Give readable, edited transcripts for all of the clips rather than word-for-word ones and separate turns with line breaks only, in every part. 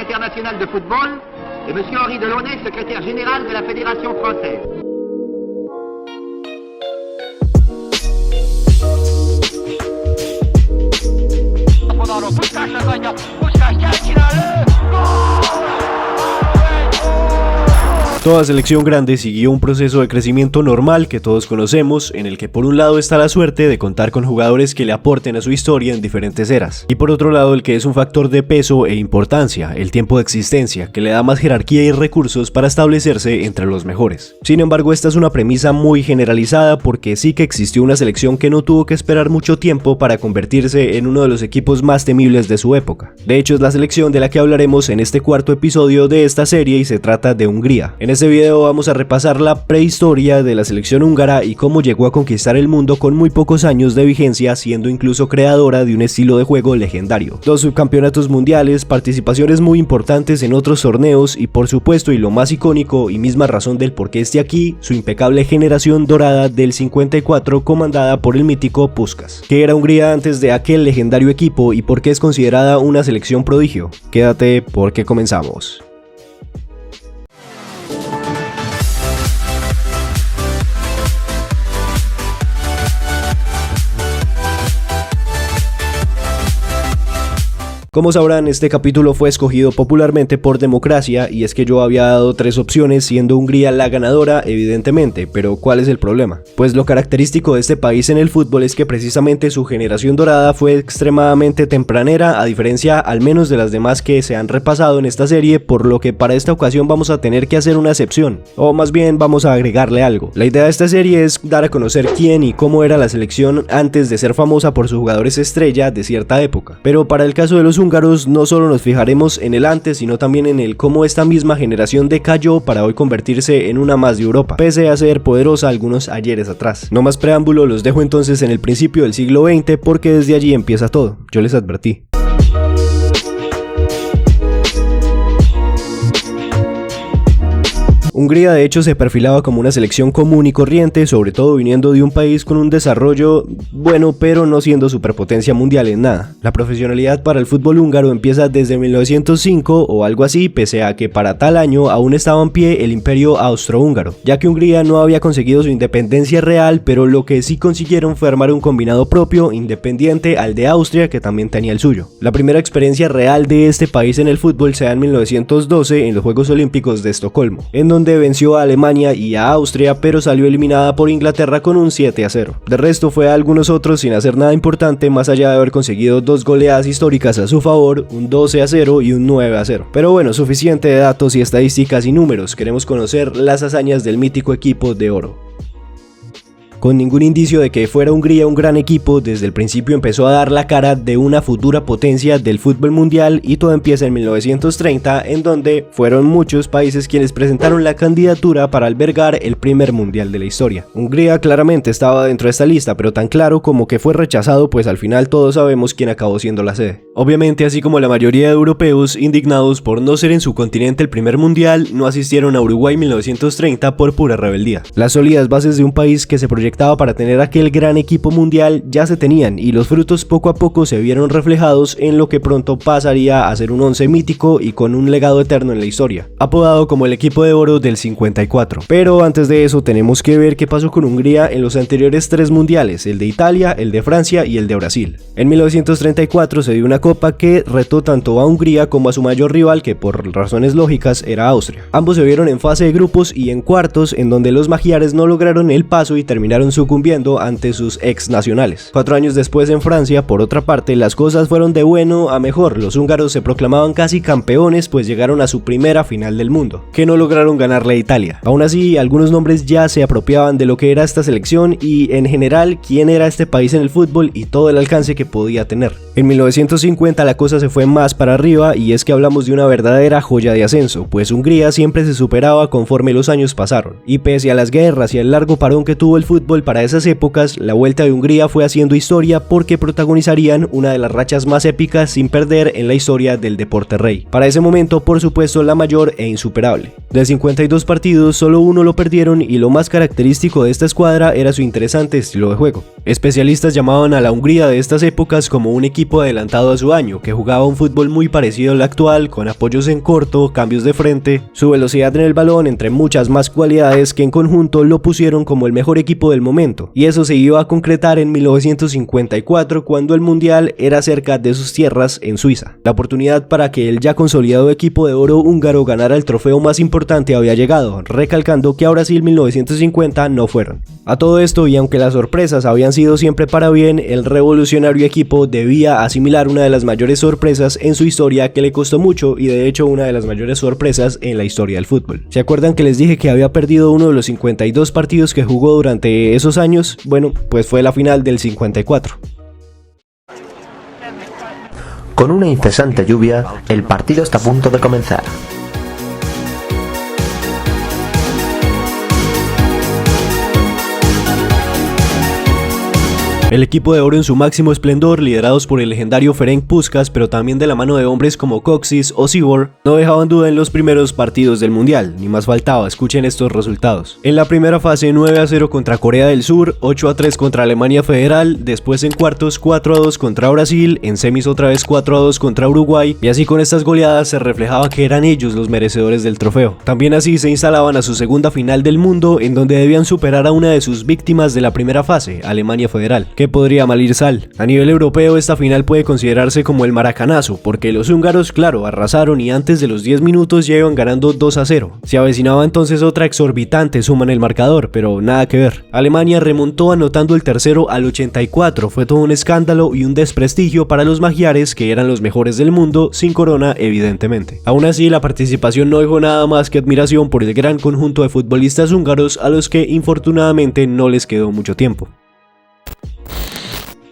international de football, et M. Henri Delaunay, secrétaire général de la Fédération française.
Toda selección grande siguió un proceso de crecimiento normal que todos conocemos, en el que por un lado está la suerte de contar con jugadores que le aporten a su historia en diferentes eras, y por otro lado el que es un factor de peso e importancia, el tiempo de existencia, que le da más jerarquía y recursos para establecerse entre los mejores. Sin embargo, esta es una premisa muy generalizada porque sí que existió una selección que no tuvo que esperar mucho tiempo para convertirse en uno de los equipos más temibles de su época. De hecho, es la selección de la que hablaremos en este cuarto episodio de esta serie y se trata de Hungría. En este video vamos a repasar la prehistoria de la selección húngara y cómo llegó a conquistar el mundo con muy pocos años de vigencia, siendo incluso creadora de un estilo de juego legendario. 2 subcampeonatos mundiales, participaciones muy importantes en otros torneos y por supuesto, y lo más icónico y misma razón del por qué esté aquí, su impecable generación dorada del 54 comandada por el mítico Puskás. ¿Qué era Hungría antes de aquel legendario equipo y por qué es considerada una selección prodigio? Quédate porque comenzamos. Como sabrán, este capítulo fue escogido popularmente por democracia y es que yo había dado 3 opciones, siendo Hungría la ganadora evidentemente, pero ¿cuál es el problema? Pues lo característico de este país en el fútbol es que precisamente su generación dorada fue extremadamente tempranera, a diferencia al menos de las demás que se han repasado en esta serie, por lo que para esta ocasión vamos a tener que hacer una excepción, o más bien vamos a agregarle algo. La idea de esta serie es dar a conocer quién y cómo era la selección antes de ser famosa por sus jugadores estrella de cierta época, pero para el caso de los húngaros no solo nos fijaremos en el antes, sino también en el cómo esta misma generación decayó para hoy convertirse en una más de Europa, pese a ser poderosa algunos ayeres atrás. No más preámbulo, los dejo entonces en el principio del siglo XX porque desde allí empieza todo, yo les advertí. Hungría de hecho se perfilaba como una selección común y corriente, sobre todo viniendo de un país con un desarrollo bueno, pero no siendo superpotencia mundial en nada. La profesionalidad para el fútbol húngaro empieza desde 1905 o algo así, pese a que para tal año aún estaba en pie el imperio austrohúngaro, ya que Hungría no había conseguido su independencia real, pero lo que sí consiguieron fue armar un combinado propio, independiente al de Austria, que también tenía el suyo. La primera experiencia real de este país en el fútbol se da en 1912 en los Juegos Olímpicos de Estocolmo, en donde venció a Alemania y a Austria, pero salió eliminada por Inglaterra con un 7-0. De resto fue a algunos otros sin hacer nada importante, más allá de haber conseguido 2 goleadas históricas a su favor, un 12-0 y un 9-0. Pero bueno, suficiente de datos y estadísticas y números, queremos conocer las hazañas del mítico equipo de oro. Con ningún indicio de que fuera Hungría un gran equipo, desde el principio empezó a dar la cara de una futura potencia del fútbol mundial y todo empieza en 1930, en donde fueron muchos países quienes presentaron la candidatura para albergar el primer mundial de la historia. Hungría claramente estaba dentro de esta lista, pero tan claro como que fue rechazado, pues al final todos sabemos quién acabó siendo la sede. Obviamente, así como la mayoría de europeos indignados por no ser en su continente el primer mundial, no asistieron a Uruguay 1930 por pura rebeldía. Las sólidas bases de un país que se proyectaba para tener aquel gran equipo mundial ya se tenían y los frutos poco a poco se vieron reflejados en lo que pronto pasaría a ser un once mítico y con un legado eterno en la historia, apodado como el equipo de oro del 54. Pero antes de eso tenemos que ver qué pasó con Hungría en los anteriores 3 mundiales, el de Italia, el de Francia y el de Brasil. En 1934 se dio una copa que retó tanto a Hungría como a su mayor rival, que por razones lógicas era Austria. Ambos se vieron en fase de grupos y en cuartos, en donde los magiares no lograron el paso y terminaron sucumbiendo ante sus ex nacionales. 4 años después en Francia, por otra parte, las cosas fueron de bueno a mejor. Los húngaros se proclamaban casi campeones, pues llegaron a su primera final del mundo, que no lograron ganarle a Italia. Aún así, algunos nombres ya se apropiaban de lo que era esta selección y en general quién era este país en el fútbol y todo el alcance que podía tener. En 1950 la cosa se fue más para arriba y es que hablamos de una verdadera joya de ascenso, pues Hungría siempre se superaba conforme los años pasaron, y pese a las guerras y al largo parón que tuvo el fútbol para esas épocas, la vuelta de Hungría fue haciendo historia porque protagonizarían una de las rachas más épicas sin perder en la historia del deporte rey. Para ese momento, por supuesto, la mayor e insuperable. De 52 partidos, solo uno lo perdieron y lo más característico de esta escuadra era su interesante estilo de juego. Especialistas llamaban a la Hungría de estas épocas como un equipo adelantado a su año, que jugaba un fútbol muy parecido al actual, con apoyos en corto, cambios de frente, su velocidad en el balón, entre muchas más cualidades que en conjunto lo pusieron como el mejor equipo del momento. Y eso se iba a concretar en 1954, cuando el Mundial era cerca de sus tierras en Suiza. La oportunidad para que el ya consolidado equipo de oro húngaro ganara el trofeo más importante había llegado, recalcando que a Brasil 1950 no fueron. A todo esto, y aunque las sorpresas habían sido siempre para bien, el revolucionario equipo debía asimilar una de las mayores sorpresas en su historia que le costó mucho, y de hecho una de las mayores sorpresas en la historia del fútbol. ¿Se acuerdan que les dije que había perdido uno de los 52 partidos que jugó durante esos años? Bueno, pues fue la final del 54.
Con una incesante lluvia, el partido está a punto de comenzar.
El equipo de oro en su máximo esplendor, liderados por el legendario Ferenc Puskás, pero también de la mano de hombres como Kocsis o Sibor, no dejaban duda en los primeros partidos del Mundial, ni más faltaba. Escuchen estos resultados. En la primera fase 9-0 contra Corea del Sur, 8-3 contra Alemania Federal, después en cuartos 4-2 contra Brasil, en semis otra vez 4-2 contra Uruguay, y así con estas goleadas se reflejaba que eran ellos los merecedores del trofeo. También así se instalaban a su segunda final del mundo, en donde debían superar a una de sus víctimas de la primera fase, Alemania Federal. ¿Qué podría mal ir sal? A nivel europeo, esta final puede considerarse como el maracanazo, porque los húngaros, claro, arrasaron y antes de los 10 minutos ya iban ganando 2-0. Se avecinaba entonces otra exorbitante suma en el marcador, pero nada que ver. Alemania remontó anotando el tercero al 84, fue todo un escándalo y un desprestigio para los magiares, que eran los mejores del mundo, sin corona evidentemente. Aún así, la participación no dejó nada más que admiración por el gran conjunto de futbolistas húngaros, a los que infortunadamente no les quedó mucho tiempo.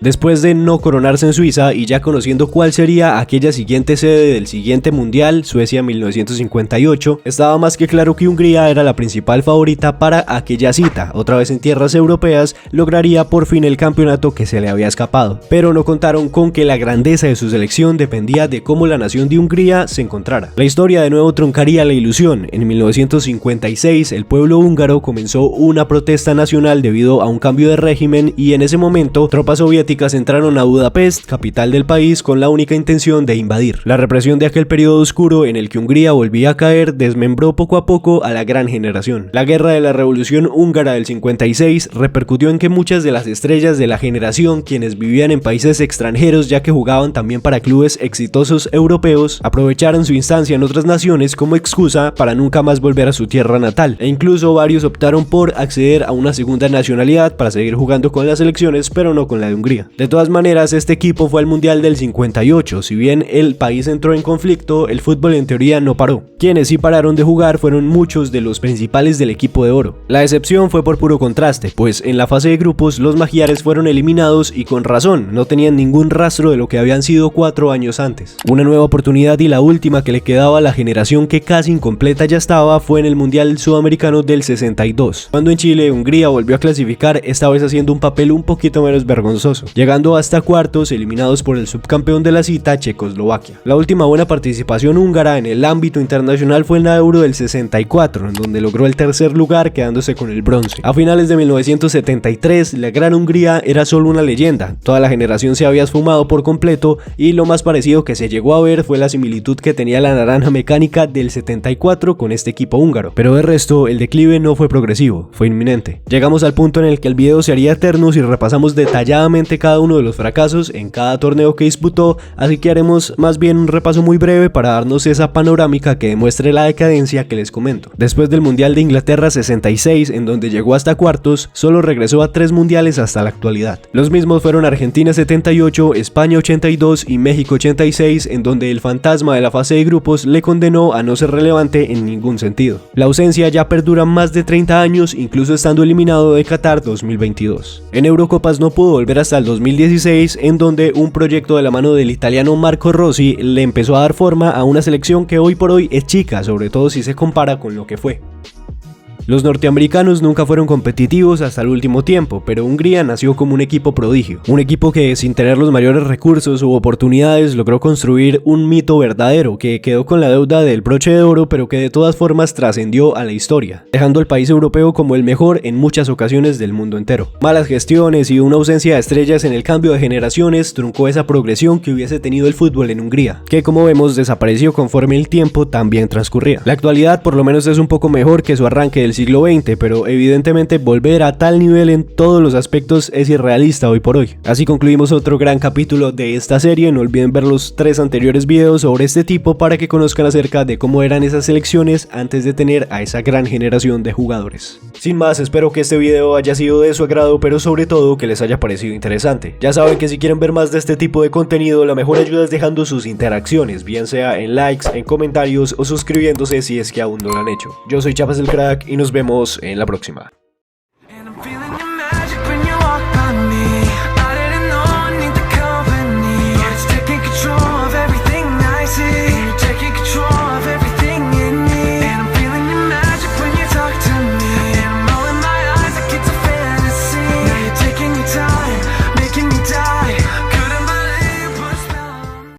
Después de no coronarse en Suiza y ya conociendo cuál sería aquella siguiente sede del siguiente mundial, Suecia 1958, estaba más que claro que Hungría era la principal favorita para aquella cita. Otra vez en tierras europeas, lograría por fin el campeonato que se le había escapado. Pero no contaron con que la grandeza de su selección dependía de cómo la nación de Hungría se encontrara. La historia de nuevo truncaría la ilusión. En 1956, el pueblo húngaro comenzó una protesta nacional debido a un cambio de régimen, y en ese momento tropas soviéticas entraron a Budapest, capital del país, con la única intención de invadir. La represión de aquel periodo oscuro en el que Hungría volvía a caer desmembró poco a poco a la gran generación. La guerra de la Revolución Húngara del 56 repercutió en que muchas de las estrellas de la generación, quienes vivían en países extranjeros ya que jugaban también para clubes exitosos europeos, aprovecharan su instancia en otras naciones como excusa para nunca más volver a su tierra natal, e incluso varios optaron por acceder a una segunda nacionalidad para seguir jugando con las selecciones, pero no con la de Hungría. De todas maneras, este equipo fue al Mundial del 58, si bien el país entró en conflicto, el fútbol en teoría no paró. Quienes sí pararon de jugar fueron muchos de los principales del equipo de oro. La excepción fue por puro contraste, pues en la fase de grupos los magiares fueron eliminados y con razón, no tenían ningún rastro de lo que habían sido 4 años antes. Una nueva oportunidad y la última que le quedaba a la generación que casi incompleta ya estaba fue en el Mundial Sudamericano del 62, cuando en Chile Hungría volvió a clasificar, esta vez haciendo un papel un poquito menos vergonzoso, llegando hasta cuartos, eliminados por el subcampeón de la cita, Checoslovaquia. La última buena participación húngara en el ámbito internacional fue en la Euro del 64, en donde logró el tercer lugar, quedándose con el bronce. A finales de 1973, la gran Hungría era solo una leyenda, toda la generación se había esfumado por completo, y lo más parecido que se llegó a ver fue la similitud que tenía la naranja mecánica del 74 con este equipo húngaro, pero de resto el declive no fue progresivo, fue inminente. Llegamos al punto en el que el video se haría eterno si repasamos detalladamente cada uno de los fracasos en cada torneo que disputó, así que haremos más bien un repaso muy breve para darnos esa panorámica que demuestre la decadencia que les comento. Después del Mundial de Inglaterra 66, en donde llegó hasta cuartos, solo regresó a 3 mundiales hasta la actualidad. Los mismos fueron Argentina 78, España 82 y México 86, en donde el fantasma de la fase de grupos le condenó a no ser relevante en ningún sentido. La ausencia ya perdura más de 30 años, incluso estando eliminado de Qatar 2022. En Eurocopas no pudo volver hasta el 2016, en donde un proyecto de la mano del italiano Marco Rossi le empezó a dar forma a una selección que hoy por hoy es chica, sobre todo si se compara con lo que fue. Los norteamericanos nunca fueron competitivos hasta el último tiempo, pero Hungría nació como un equipo prodigio, un equipo que sin tener los mayores recursos u oportunidades logró construir un mito verdadero que quedó con la deuda del broche de oro, pero que de todas formas trascendió a la historia, dejando al país europeo como el mejor en muchas ocasiones del mundo entero. Malas gestiones y una ausencia de estrellas en el cambio de generaciones truncó esa progresión que hubiese tenido el fútbol en Hungría, que como vemos desapareció conforme el tiempo también transcurría. La actualidad por lo menos es un poco mejor que su arranque del siglo XX, pero evidentemente volver a tal nivel en todos los aspectos es irrealista hoy por hoy. Así concluimos otro gran capítulo de esta serie. No olviden ver los 3 anteriores videos sobre este tipo para que conozcan acerca de cómo eran esas selecciones antes de tener a esa gran generación de jugadores. Sin más, espero que este video haya sido de su agrado, pero sobre todo que les haya parecido interesante. Ya saben que si quieren ver más de este tipo de contenido, la mejor ayuda es dejando sus interacciones, bien sea en likes, en comentarios o suscribiéndose si es que aún no lo han hecho. Yo soy Chapas el Crack y nos vemos en la próxima.